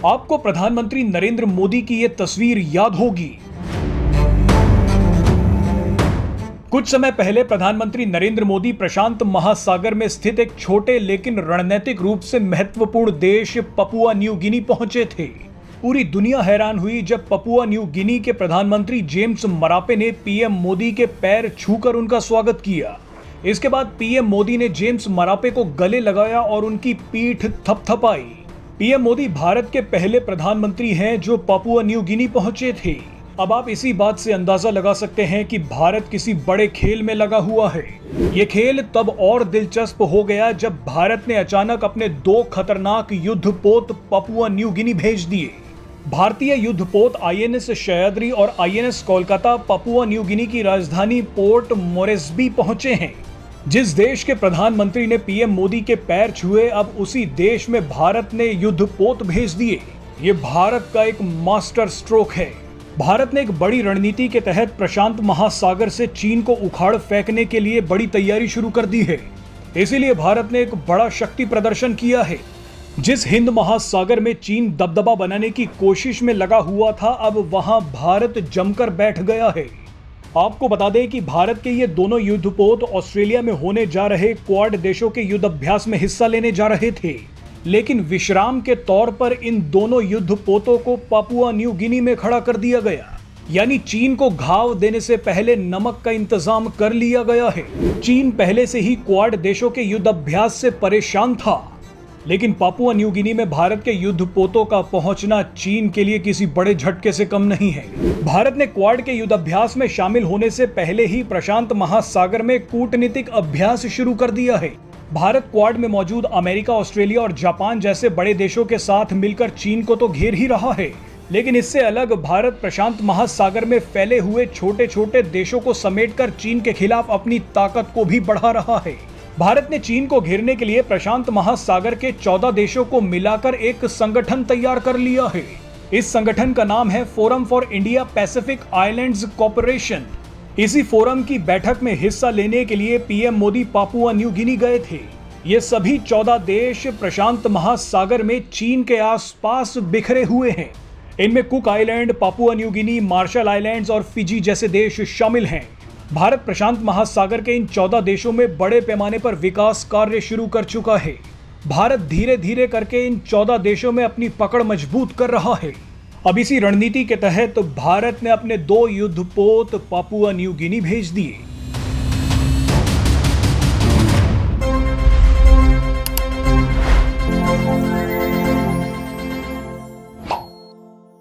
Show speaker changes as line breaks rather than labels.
आपको प्रधानमंत्री नरेंद्र मोदी की ये तस्वीर याद होगी। कुछ समय पहले प्रधानमंत्री नरेंद्र मोदी प्रशांत महासागर में स्थित एक छोटे लेकिन रणनीतिक रूप से महत्वपूर्ण देश पपुआ न्यू गिनी पहुंचे थे। पूरी दुनिया हैरान हुई जब पपुआ न्यू गिनी के प्रधानमंत्री जेम्स मरापे ने पीएम मोदी के पैर छूकर उनका स्वागत किया। इसके बाद पीएम मोदी ने जेम्स मरापे को गले लगाया और उनकी पीठ थपथपाई। पीएम मोदी भारत के पहले प्रधानमंत्री हैं जो पपुआ न्यू गिनी पहुंचे थे। अब आप इसी बात से अंदाजा लगा सकते हैं कि भारत किसी बड़े खेल में लगा हुआ है। ये खेल तब और दिलचस्प हो गया जब भारत ने अचानक अपने 2 खतरनाक युद्धपोत पपुआ न्यू गिनी भेज दिए। भारतीय युद्धपोत आईएनएस सह्याद्री और INS Kolkata Papua New Guinea की राजधानी पोर्ट मोरेस्बी पहुंचे हैं। जिस देश के प्रधानमंत्री ने पीएम मोदी के पैर छुए, अब उसी देश में भारत ने युद्धपोत भेज दिए। ये भारत का एक मास्टर स्ट्रोक है। भारत ने एक बड़ी रणनीति के तहत प्रशांत महासागर से चीन को उखाड़ फेंकने के लिए बड़ी तैयारी शुरू कर दी है। इसीलिए भारत ने एक बड़ा शक्ति प्रदर्शन किया है। जिस हिंद महासागर में चीन दबदबा बनाने की कोशिश में लगा हुआ था, अब वहां भारत जमकर बैठ गया है। आपको बता दें कि भारत के ये दोनों युद्धपोत ऑस्ट्रेलिया में होने जा रहे क्वाड देशों के युद्ध अभ्यास में हिस्सा लेने जा रहे थे, लेकिन विश्राम के तौर पर इन दोनों युद्धपोतों को पपुआ न्यू गिनी में खड़ा कर दिया गया। यानी चीन को घाव देने से पहले नमक का इंतजाम कर लिया गया है। चीन पहले से ही क्वाड देशों के युद्ध अभ्यास से परेशान था, लेकिन पपुआ न्यू गिनी में भारत के युद्धपोतों का पहुंचना चीन के लिए किसी बड़े झटके से कम नहीं है। भारत ने क्वाड के युद्ध अभ्यास में शामिल होने से पहले ही प्रशांत महासागर में कूटनीतिक अभ्यास शुरू कर दिया है। भारत क्वाड में मौजूद अमेरिका, ऑस्ट्रेलिया और जापान जैसे बड़े देशों के साथ मिलकर चीन को तो घेर ही रहा है, लेकिन इससे अलग भारत प्रशांत महासागर में फैले हुए छोटे छोटे देशों को समेटकर चीन के खिलाफ अपनी ताकत को भी बढ़ा रहा है। भारत ने चीन को घेरने के लिए प्रशांत महासागर के 14 देशों को मिलाकर एक संगठन तैयार कर लिया है। इस संगठन का नाम है forum for India Pacific islands corporation. इसी फोरम की बैठक में हिस्सा लेने के लिए PM Modi Papua New Guinea गए थे। ये सभी 14 देश प्रशांत महासागर में चीन के आसपास बिखरे हुए हैं। इनमें cook island, Papua New Guinea, Marshall Islands और फिजी जैसे देश शामिल हैं। भारत प्रशांत महासागर के इन 14 देशों में बड़े पैमाने पर विकास कार्य शुरू कर चुका है। भारत धीरे धीरे करके इन 14 देशों में अपनी पकड़ मजबूत कर रहा है। अब इसी रणनीति के तहत भारत ने अपने 2 युद्धपोत पपुआ न्यू गिनी भेज दिए।